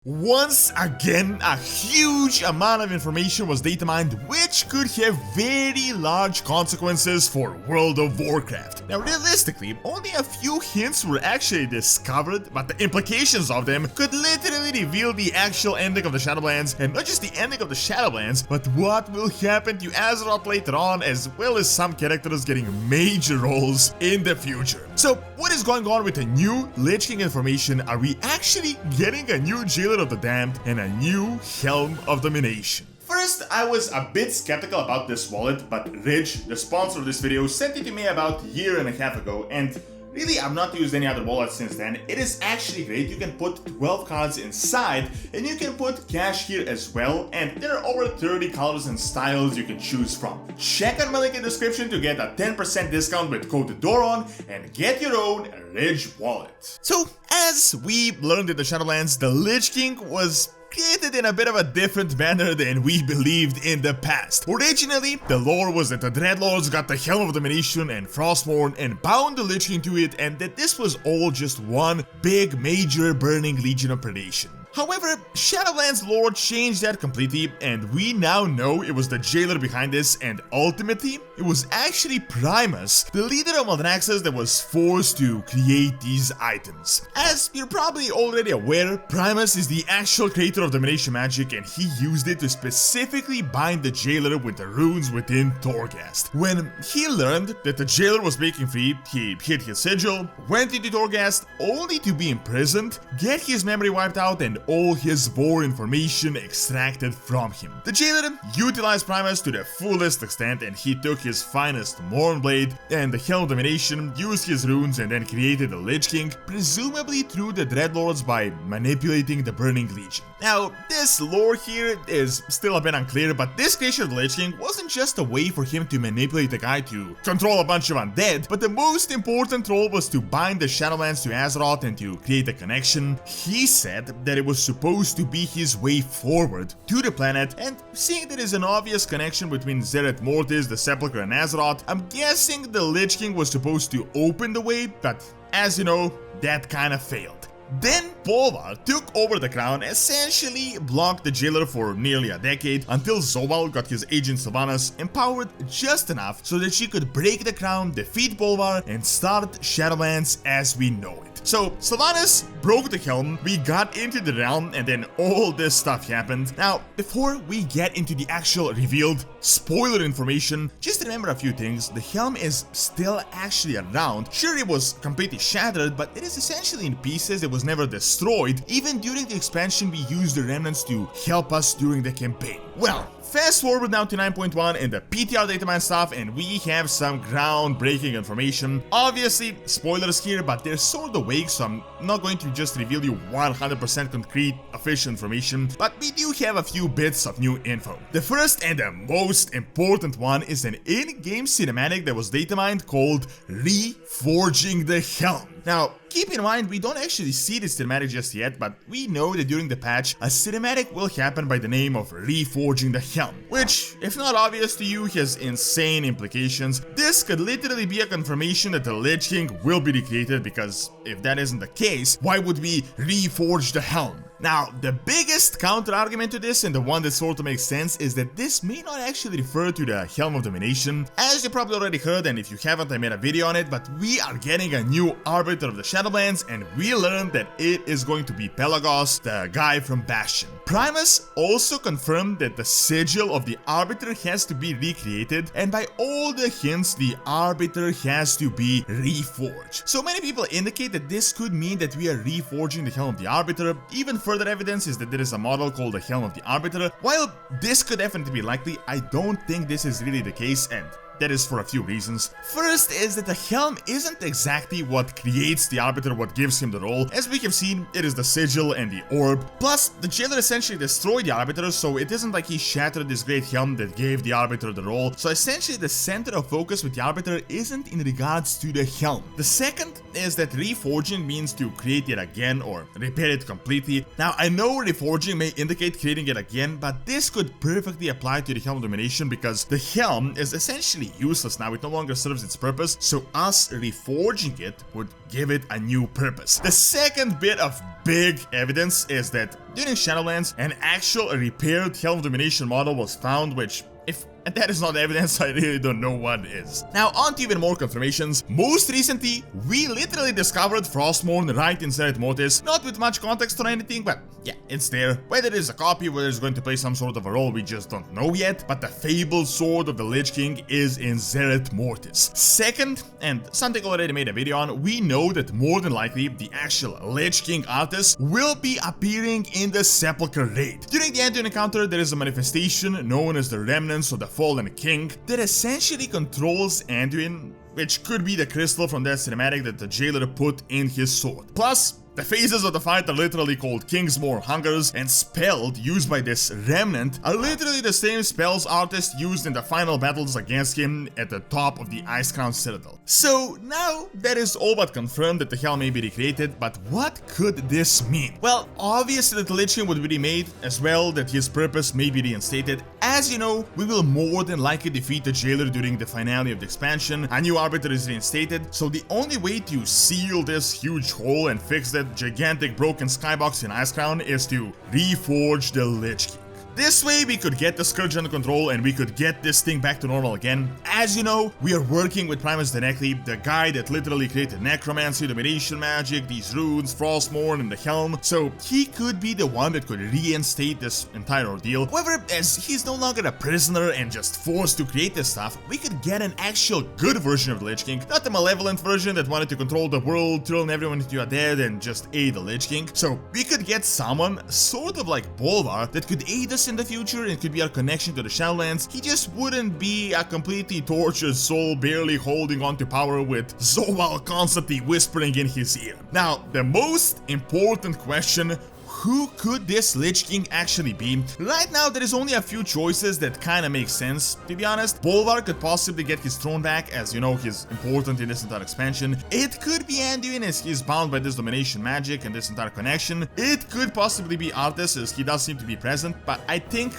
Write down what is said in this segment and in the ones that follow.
Once again, a huge amount of information was data mined, which could have very large consequences for World of Warcraft. Now, realistically, only a few hints were actually discovered, but the implications of them could literally reveal the actual ending of the Shadowlands, and not just the ending of the Shadowlands, but what will happen to Azeroth later on, as well as some characters getting major roles in the future. So, what is going on with the new Lich King information? Are we actually getting a new Jailer of the Damned and a new Helm of Domination? First, I was a bit skeptical about this wallet, but Ridge, the sponsor of this video, sent it to me about a year and a half ago, and really, I've not used any other wallet since then. It is actually great. You can put 12 cards inside, and you can put cash here as well, and there are over 30 colors and styles you can choose from. Check out my link in the description to get a 10% discount with code Doron and get your own Ridge wallet. So, as we learned in the Shadowlands, the Lich King was created in a bit of a different manner than we believed in the past. Originally, the lore was that the Dreadlords got the Helm of Domination and Frostmourne and bound the Lich King to it, and that this was all just one big major burning legion of predation. However, Shadowlands lore changed that completely, and we now know it was the Jailer behind this, and ultimately, it was actually Primus, the leader of Maldraxxus, that was forced to create these items. As you're probably already aware, Primus is the actual creator of Domination magic, and he used it to specifically bind the Jailer with the runes within Torghast. When he learned that the Jailer was breaking free, he hit his sigil, went into Torghast, only to be imprisoned, get his memory wiped out, and all his war information extracted from him. The Jailer utilized Primus to the fullest extent, and he took his finest Mournblade and the Helm of Domination, used his runes, and then created the Lich King, presumably through the Dreadlords by manipulating the Burning Legion. Now, this lore here is still a bit unclear, but this creation of the Lich King wasn't just a way for him to manipulate the guy to control a bunch of undead, but the most important role was to bind the Shadowlands to Azeroth and to create a connection. He said that it was supposed to be his way forward to the planet, and seeing there is an obvious connection between Zereth Mortis, the Sepulchre, and Azeroth, I'm guessing the Lich King was supposed to open the way, but as you know, that kinda failed. Then Bolvar took over the crown, essentially blocked the Jailer for nearly a decade, until Zobal got his agent Sylvanas empowered just enough so that she could break the crown, defeat Bolvar, and start Shadowlands as we know it. So Sylvanas broke the helm, we got into the realm, and then all this stuff happened. Now, before we get into the actual revealed spoiler information, just remember a few things. The helm is still actually around. Sure, it was completely shattered, but it is essentially in pieces. It was never destroyed. Even during the expansion, we used the remnants to help us during the campaign. Well, fast forward now to 9.1 and the PTR datamine stuff, and we have some groundbreaking information. Obviously, spoilers here, but they're sort of vague, so I'm not going to just reveal you 100% concrete official information, but we do have a few bits of new info. The first and the most important one is an in-game cinematic that was datamined called Reforging the Helm. Now, keep in mind, we don't actually see this cinematic just yet, but we know that during the patch, a cinematic will happen by the name of Reforging the Helm, which, if not obvious to you, has insane implications. This could literally be a confirmation that the Lich King will be recreated, because if that isn't the case, why would we reforge the Helm? Now, the biggest counter-argument to this, and the one that sort of makes sense, is that this may not actually refer to the Helm of Domination. As you probably already heard, and if you haven't, I made a video on it, but we are getting a new Arbiter of the Shadowlands, and we learned that it is going to be Pelagos, the guy from Bastion. Primus also confirmed that the sigil of the Arbiter has to be recreated, and by all the hints, the Arbiter has to be reforged. So many people indicate that this could mean that we are reforging the Helm of the Arbiter. Even further evidence is that there is a model called the Helm of the Arbiter. While this could definitely be likely, I don't think this is really the case, and that is for a few reasons. First is that the helm isn't exactly what creates the Arbiter, what gives him the role. As we have seen, it is the sigil and the orb. Plus, the Jailer essentially destroyed the Arbiter, so it isn't like he shattered this great helm that gave the Arbiter the role. So essentially, the center of focus with the Arbiter isn't in regards to the helm. The second is that reforging means to create it again or repair it completely. Now, I know reforging may indicate creating it again, but this could perfectly apply to the Helm of Domination, because the helm is essentially completely useless now, it no longer serves its purpose, so us reforging it would give it a new purpose. The second bit of big evidence is that during Shadowlands, an actual repaired Helm of Domination model was found, which, if that is not evidence, I really don't know what is. Now, on to even more confirmations. Most recently, we literally discovered Frostmourne right in Zereth Mortis, not with much context or anything, but yeah, it's there. Whether it is a copy, whether it's going to play some sort of a role, we just don't know yet, but the fabled sword of the Lich King is in Zereth Mortis. Second, and something I already made a video on, we know that more than likely the actual Lich King Arthas will be appearing in the Sepulchre raid. During the Anduin encounter, there is a manifestation known as the Remnants of the Fallen King that essentially controls Anduin, which could be the crystal from that cinematic that the jailer put in his sword. Plus, the phases of the fight are literally called Kingsmore Hungers, and spelled used by this remnant are literally the same spells Arthas used in the final battles against him at the top of the Icecrown Citadel. So now that is all but confirmed that the Helm may be recreated, but what could this mean? Well, obviously that the Lich King would be remade, as well that his purpose may be reinstated. As you know, we will more than likely defeat the jailer during the finale of the expansion, a new arbiter is reinstated, so the only way to seal this huge hole and fix that gigantic broken skybox in Icecrown is to reforge the Lich King. This way we could get the Scourge under control and we could get this thing back to normal again. As you know, we are working with Primus directly, the guy that literally created necromancy, domination magic, these runes, Frostmourne, and the Helm, so he could be the one that could reinstate this entire ordeal. However, as he's no longer a prisoner and just forced to create this stuff, we could get an actual good version of the Lich King, not the malevolent version that wanted to control the world, turn everyone into a dead and just aid the Lich King. So we could get someone sort of like Bolvar that could aid us in the future and could be our connection to the Shadowlands. He just wouldn't be a completely tortured soul barely holding on to power with Zoal constantly whispering in his ear. Now, the most important question: who could this Lich King actually be? Right now, there is only a few choices that kinda make sense, to be honest. Bolvar could possibly get his throne back, as you know, he's important in this entire expansion. It could be Anduin, as he's bound by this domination magic and this entire connection. It could possibly be Arthas, as he does seem to be present, but I think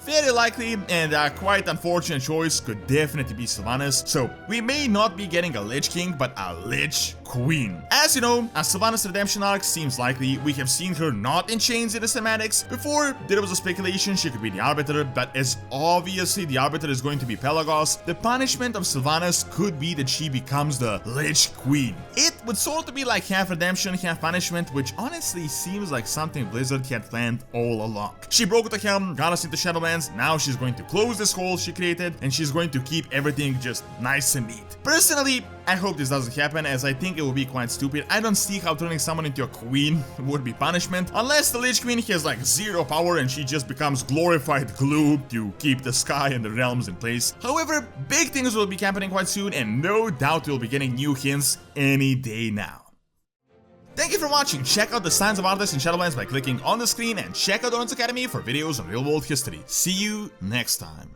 very likely and a quite unfortunate choice could definitely be Sylvanas. So we may not be getting a Lich King, but a Lich Queen. As you know, a Sylvanas redemption arc seems likely. We have seen her not in chains in the cinematics. Before, there was a speculation she could be the Arbiter, but as obviously the Arbiter is going to be Pelagos, the punishment of Sylvanas could be that she becomes the Lich Queen. It would sort of be like half redemption, half punishment, which honestly seems like something Blizzard had planned all along. She broke the Helm, got us into Shadowlands. Now she's going to close this hole she created, and she's going to keep everything just nice and neat. Personally, I hope this doesn't happen, as I think it will be quite stupid. I don't see how turning someone into a queen would be punishment, unless the Lich Queen has like zero power and she just becomes glorified glue to keep the sky and the realms in place. However, big things will be happening quite soon, and no doubt we'll be getting new hints any day now. Thank you for watching. Check out the Signs of Arthas in Shadowlands by clicking on the screen, and check out Doronsmovies Academy for videos on real-world history. See you next time.